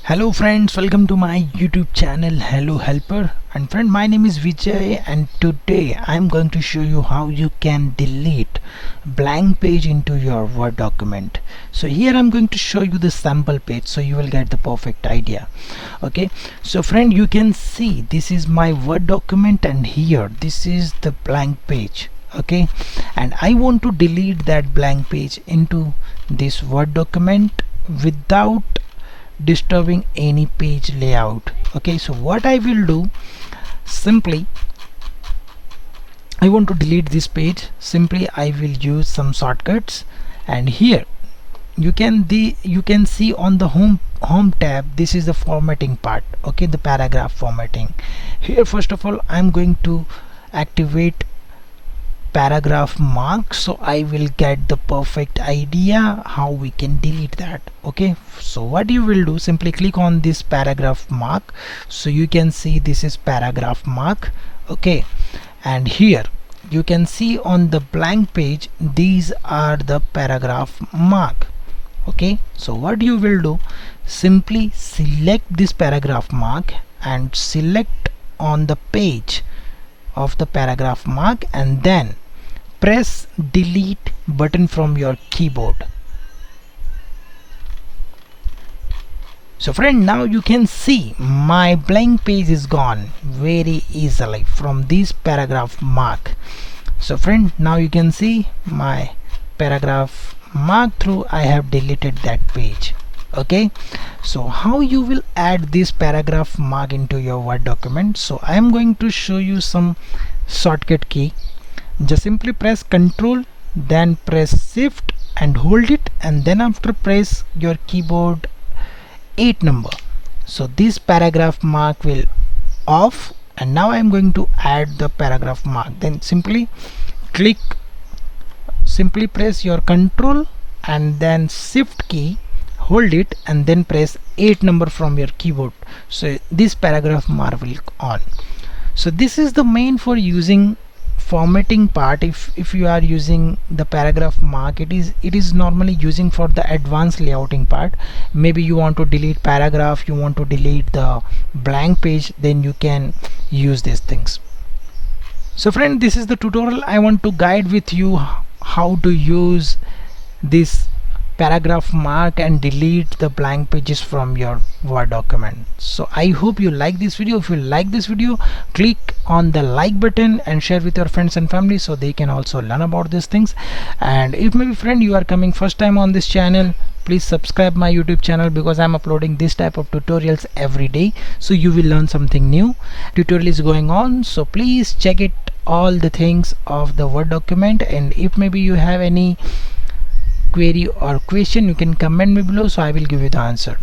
Hello friends, welcome to my YouTube channel Hello Helper. And friend, my name is Vijay and today I'm going to show you how you can delete blank page into your Word document. So here I'm going to show you the sample page so you will get the perfect idea. Okay, so friend, you can see this is my Word document and here this is the blank page. Okay, and I want to delete that blank page into this Word document without disturbing any page layout. Okay, so what I will do, simply I want to delete this page. Simply I will use some shortcuts, and here you can see on the home tab, this is the formatting part. Okay, the paragraph formatting. Here first of all I'm going to activate paragraph mark, so I will get the perfect idea how we can delete that. Okay, so what you will do, simply click on this paragraph mark, so you can see this is paragraph mark. Okay, and here you can see on the blank page these are the paragraph mark. Okay, so what you will do, simply select this paragraph mark and select on the page of the paragraph mark and then press delete button from your keyboard. So friend, now you can see my blank page is gone very easily from this paragraph mark. So friend, now you can see my paragraph mark through, I have deleted that page. Okay, so how you will add this paragraph mark into your Word document? So I am going to show you some shortcut key. Just simply press Ctrl, then press Shift and hold it, and then after press your keyboard 8 number. So this paragraph mark will off, and now I am going to add the paragraph mark. Then simply press your Ctrl and then Shift key, hold it, and then press 8 number from your keyboard. So this paragraph mark will on. So this is the main for using formatting part. If you are using the paragraph mark, it is normally using for the advanced layouting part. Maybe you want to delete paragraph, you want to delete the blank page, then you can use these things. So friend, this is the tutorial. I want to guide with you how to use this paragraph mark and delete the blank pages from your Word document. So I hope you like this video. If you like this video, click on the like button and share with your friends and family so they can also learn about these things. And if maybe friend you are coming first time on this channel, please subscribe my YouTube channel because I'm uploading this type of tutorials every day, so you will learn something new. Tutorial is going on, so please check it, all the things of the Word document. And if maybe you have any query or question, you can comment me below, so I will give you the answer.